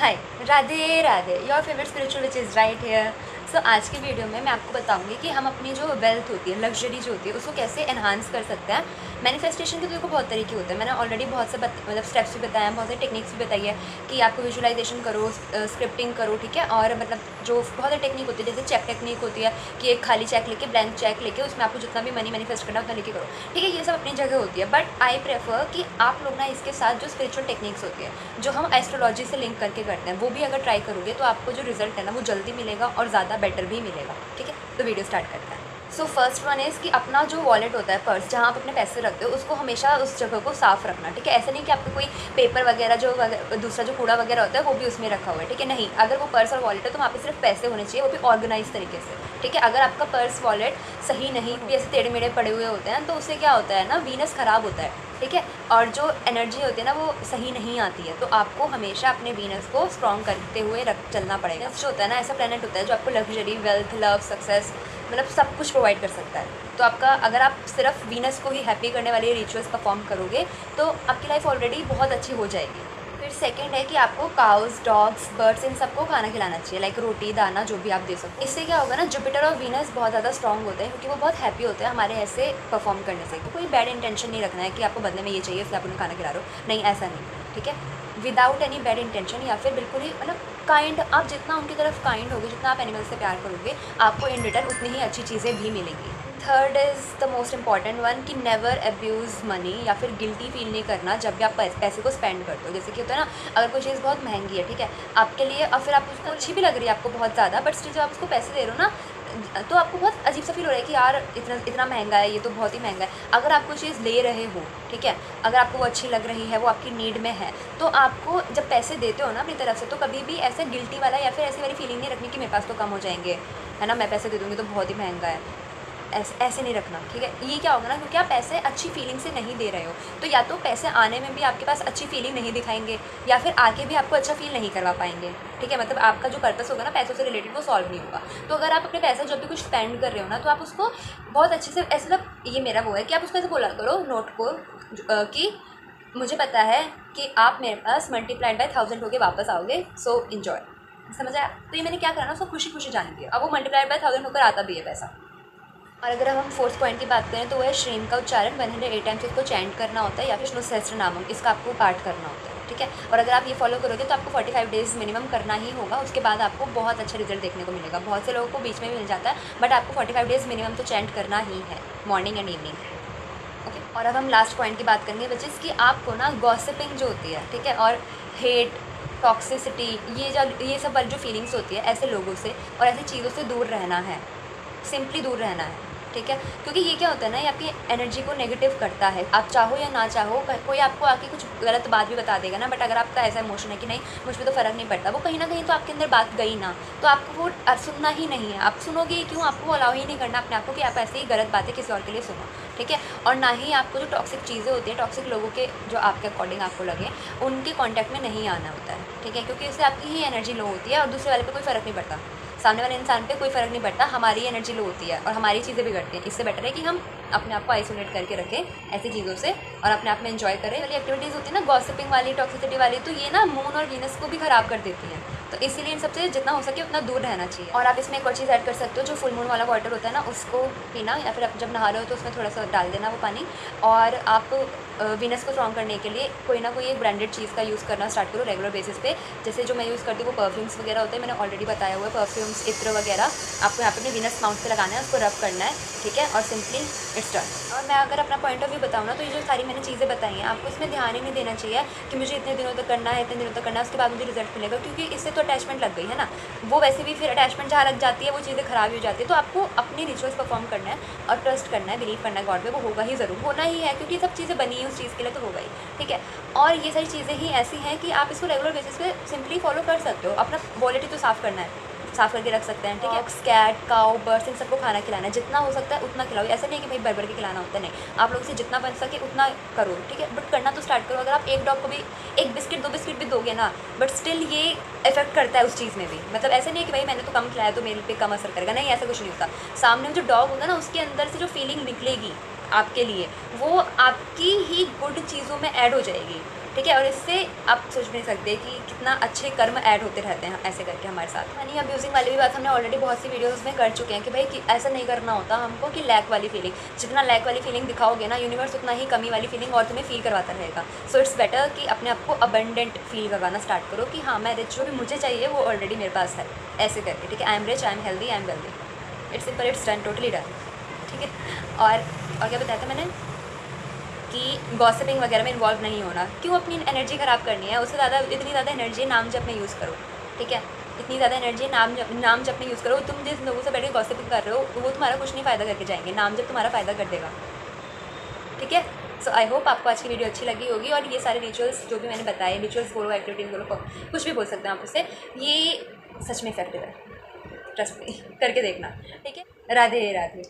Hi, Radhe Radhe, your favourite spiritual witch is right here. So आज की video में मैं आपको बताऊंगी कि हम अपनी जो वेल्थ होती है, लग्जरी जो होती है, उसको कैसे एनहांस कर सकते हैं। मैनिफेस्टेशन के तो देखो बहुत तरीके होते हैं। मैंने ऑलरेडी बहुत से मतलब स्टेप्स भी बताए हैं, बहुत से टेक्निक्स भी बताई है कि आपको विजुअलाइजेशन करो, स्क्रिप्टिंग करो, ठीक है। और मतलब जो बहुत से टेक्निक होती है, जैसे चेक टेक्निक होती है कि एक खाली चेक लेके, ब्लैंक चेक लेके उसमें आपको जितना भी मनी मैनिफेस्ट करना है उतना लेके करो, ठीक है। ये सब अपनी जगह होती है, बट आई प्रेफर कि आप लोग ना इसके साथ जो स्पिरिचुअल टेक्निक्स होती है, जो हम एस्ट्रोलॉजी से लिंक करके करते हैं, वो भी अगर ट्राई करोगे तो आपको जो रिजल्ट है ना वो जल्दी मिलेगा और ज़्यादा बेटर भी मिलेगा, ठीक है। तो वीडियो स्टार्ट करते हैं। सो फर्स्ट वन इज़ कि अपना जो वॉलेट होता है, पर्स, जहाँ आप अपने पैसे रखते हो, उसको हमेशा उस जगह को साफ़ रखना, ठीक है। ऐसा नहीं कि आपको कोई पेपर वगैरह जो दूसरा जो कूड़ा वगैरह होता है वो भी उसमें रखा हुआ है, ठीक है। नहीं, अगर वो पर्स और वॉलेट है तो वहाँ पे सिर्फ पैसे होने चाहिए, वो भी ऑर्गेनाइज तरीके से, ठीक है। अगर आपका पर्स वॉलेट सही नहीं, भी ऐसे टेढ़े मेढ़े पड़े हुए होते हैं तो उससे क्या होता है ना, वीनस ख़राब होता है, ठीक है। और जो एनर्जी होती है ना वो सही नहीं आती है। तो आपको हमेशा अपने वीनस को स्ट्रॉन्ग करते हुए चलना पड़ेगा। जो होता है ना, ऐसा प्लेनेट होता है जो आपको लग्जरी, वेल्थ, लव, सक्सेस, मतलब सब कुछ प्रोवाइड कर सकता है। तो आपका, अगर आप सिर्फ वीनस को ही हैप्पी करने वाले रिचुअल्स परफॉर्म करोगे तो आपकी लाइफ ऑलरेडी बहुत अच्छी हो जाएगी। फिर सेकंड है कि आपको काउज, डॉग्स, बर्ड्स, इन सबको खाना खिलाना चाहिए, लाइक रोटी, दाना, जो भी आप दे सकते हो। इससे क्या होगा ना, जुपिटर और वीनस बहुत ज़्यादा स्ट्रॉन्ग होते हैं क्योंकि वो बहुत हैप्पी होते हैं हमारे ऐसे परफॉर्म करने से। तो कोई बैड इंटेंशन नहीं रखना है कि आपको बदले में ये चाहिए इसलिए आप उन्हें खाना खिला रहे हो, नहीं, ऐसा नहीं, ठीक है। विदाउट एनी बैड इंटेंशन, या फिर बिल्कुल ही मतलब काइंड, आप जितना उनकी तरफ काइंड होगे, जितना आप एनिमल से प्यार करोगे, आपको इन रिटर्न उतनी ही अच्छी चीज़ें भी मिलेंगी। Third is the most important one, कि नेवर अब्यूज़ मनी, या फिर गिल्टी फील नहीं करना जब भी आप पैसे को स्पेंड करते हो। जैसे कि होता है ना, अगर कोई चीज़ बहुत महंगी है, ठीक है, आपके लिए, और फिर आप उसको अच्छी भी लग रही है आपको बहुत ज़्यादा, बट स्टिल जब आप उसको पैसे दे रहे हो ना, तो आपको बहुत अजीब सा फील हो रहा है कि यार इतना इतना महंगा है, ये तो बहुत ही महंगा है। अगर आप कोई चीज़ ले रहे हो, ठीक है, अगर आपको वो अच्छी लग रही है, वो आपकी नीड में है, तो आपको जब पैसे देते हो ना अपनी तरफ से, तो कभी भी ऐसे गिल्टी वाला या फिर ऐसी वाली फीलिंग नहीं रखनी कि मेरे पास तो कम हो जाएंगे, है ना, मैं पैसे दे दूँगी तो बहुत ही महंगा है, ऐसे नहीं रखना, ठीक है। ये क्या होगा ना, क्योंकि आप पैसे अच्छी फीलिंग से नहीं दे रहे हो, तो या तो पैसे आने में भी आपके पास अच्छी फीलिंग नहीं दिखाएंगे, या फिर आके भी आपको अच्छा फील नहीं करवा पाएंगे, ठीक है। मतलब आपका जो पर्पस होगा ना पैसों से रिलेटेड, वो सॉल्व नहीं होगा। तो अगर आप अपने पैसे जब भी कुछ स्पेंड कर रहे हो ना, तो आप उसको बहुत अच्छे से, ऐसे मतलब ये मेरा वो है कि आप उसको ऐसे बोला करो नोट को, कि मुझे पता है कि आप मेरे पास मल्टीप्लाइड बाय 1000 होके वापस आओगे, सो इन्जॉय। समझ आया? तो ये मैंने क्या करा ना, उसको खुशी खुशी जान दिया। अब वो मल्टीप्लाइड बाय 1000 होकर आता भी है पैसा। और अगर हम फोर्थ पॉइंट की बात करें तो वह श्रीम का उच्चारण 108 टाइम्स इसको चैंट करना होता है, या फिर विष्णु सहस्त्रनामम, इसका आपको पाठ करना होता है, ठीक है। और अगर आप ये फॉलो करोगे तो आपको 45 डेज़ मिनिमम करना ही होगा, उसके बाद आपको बहुत अच्छा रिजल्ट देखने को मिलेगा। बहुत से लोगों को बीच में भी मिल जाता है, बट आपको 45 डेज़ मिनिमम तो चैंट करना ही है, मॉर्निंग एंड इवनिंग, ओके। और अब हम लास्ट पॉइंट की बात करेंगे, विच इज़ कि आपको ना गॉसिपिंग जो होती है, ठीक है, और हेट, टॉक्सिसिटी, ये सब वाली जो फीलिंग्स होती है ऐसे लोगों से और ऐसी चीज़ों से दूर रहना है, सिंपली दूर रहना है, ठीक है। क्योंकि ये क्या होता है ना, ये आपकी एनर्जी को नेगेटिव करता है। आप चाहो या ना चाहो, कोई आपको आके कुछ गलत बात भी बता देगा ना, बट अगर आपका ऐसा इमोशन है कि नहीं मुझ पर तो फ़र्क नहीं पड़ता, वो कहीं ना कहीं तो आपके अंदर बात गई ना, तो आपको वो सुनना ही नहीं है। आप सुनोगे क्यों? आपको अलाउ ही नहीं करना अपने आप को कि आप ऐसे ही गलत बातें किसी और के लिए सुनो, ठीक है। और ना ही आपको जो टॉक्सिक चीज़ें होती हैं, टॉक्सिक लोगों के जो आपके अकॉर्डिंग आपको लगे, उनके कॉन्टैक्ट में नहीं आना होता है, ठीक है। क्योंकि इससे आपकी ही एनर्जी लो होती है और दूसरे वाले पे कोई फ़र्क नहीं पड़ता, सामने वाले इंसान पे कोई फ़र्क नहीं पड़ता, हमारी एनर्जी लो होती है और हमारी चीज़ें बिगड़ती हैं। इससे बेटर है कि हम अपने आप को आइसोलेट करके रखें ऐसी चीज़ों से और अपने आप में एंजॉय करें। वाली एक्टिविटीज़ होती है ना, गॉसिपिंग वाली, टॉक्सिसिटी वाली, तो ये ना मून और वीनस को भी ख़राब कर देती हैं। तो इसीलिए इन सबसे जितना हो सके उतना दूर रहना चाहिए। और आप इसमें एक और चीज़ ऐड कर सकते हो, जो फुल मून वाला वाटर होता है ना, उसको पीना, या फिर आप जब नहा रहे हो तो उसमें थोड़ा सा डाल देना वो पानी। और आप वीनस को स्ट्रॉन्ग करने के लिए कोई ना कोई एक ब्रांडेड चीज़ का यूज़ करना स्टार्ट करो रेगुलर बेसिस पे। जैसे जो मैं यूज़ करती हूँ वो परफ्यूम्स वगैरह होते हैं, मैंने ऑलरेडी बताया हुआ है, परफ्यूम्स, इत्र वगैरह आपको यहाँ पे अपने वीनस माउंट पे लगाना है, उसको रब करना है, ठीक है, और सिंपली इट्स डन। और मैं अगर अपना पॉइंट ऑफ व्यू बताऊँ ना, तो ये जो सारी मैंने चीज़ें बताई हैं, आपको इसमें ध्यान ही नहीं देना चाहिए कि मुझे इतने दिनों तक करना है, इतने दिनों तक करना है, उसके बाद मुझे रिजल्ट मिलेगा, क्योंकि इससे तो अटैचमेंट लग गई है ना। वो वैसे भी फिर अटैचमेंट जहाँ लग जाती है वो चीज़ें ख़राब हो जाती है। तो आपको अपनी रिचुअल्स परफॉर्म करना है और ट्रस्ट करना है, बिलीव करना है गॉड पे, वो होगा ही ज़रूर, होना ही है, क्योंकि सब चीज़ें बनी है उस चीज़ के लिए, तो होगा ही, ठीक है। और ये सारी चीज़ें ही ऐसी हैं कि आप इसको रेगुलर बेसिस पे सिंपली फॉलो कर सकते हो। अपना वॉलेट ही तो साफ़ करना है, साफ़ करके रख सकते हैं, ठीक है। कैट, काऊ, बर्ड्स, इन सबको खाना खिलाना है, जितना हो सकता है उतना खिलाओ। ऐसा नहीं कि भाई भर भर के खिलाना होता है, नहीं, आप लोगों से जितना बन सके उतना करो, ठीक है, बट करना तो स्टार्ट करो। अगर आप एक डॉग को भी एक बिस्किट, 2 बिस्किट भी दोगे ना, बट स्टिल ये इफेक्ट करता है उस चीज़ में भी। मतलब ऐसा नहीं है कि भाई मैंने तो कम खिलाया तो मेरे पे कम असर करेगा, नहीं, ऐसा कुछ नहीं होता। सामने में जो डॉग होगा ना, उसके अंदर से जो फीलिंग निकलेगी आपके लिए, वो आपकी ही गुड चीज़ों में ऐड हो जाएगी, ठीक है। और इससे आप सोच नहीं सकते कि कितना अच्छे कर्म ऐड होते रहते हैं ऐसे करके हमारे साथ। मनी अब्यूजिंग वाली भी बात हमने ऑलरेडी बहुत सी वीडियोस में कर चुके हैं कि भाई कि ऐसा नहीं करना होता हमको कि लैक वाली फीलिंग, जितना लैक वाली फीलिंग दिखाओगे ना यूनिवर्स उतना ही कमी वाली फीलिंग और तुम्हें फील करवाता रहेगा। सो इट्स बेटर कि अपने आप को अबंडेंट फील करवाना स्टार्ट करो कि हाँ मैं रिच, जो भी मुझे चाहिए वो ऑलरेडी मेरे पास है, ऐसे करके। ठीक है, I am rich, I am healthy, I am wealthy, it's simple, it's done, totally done. ठीक है। और क्या बताया था मैंने कि गॉसिपिंग वगैरह में इन्वॉल्व नहीं होना। क्यों अपनी एनर्जी ख़राब करनी है? उससे ज़्यादा, इतनी ज़्यादा एनर्जी नाम जप में यूज़ करो। ठीक है, इतनी ज़्यादा एनर्जी नाम जप में यूज़ करो। तुम जिस लोगों से बैठ के गॉसिपिंग कर रहे हो वो तुम्हारा कुछ नहीं फ़ायदा करके जाएंगे, नाम जप तुम्हारा फ़ायदा कर देगा। ठीक है। सो आई होप आपको आज की वीडियो अच्छी लगी होगी। और ये सारे रिचुअल्स जो भी मैंने बताए, रिचुअल्स बोलो, एक्टिविटीज़ बोलो, कुछ भी बोल सकते हैं आप उससे, ये सच में इफेक्टिव है, ट्रस्ट मी, करके देखना। ठीक है, राधे राधे।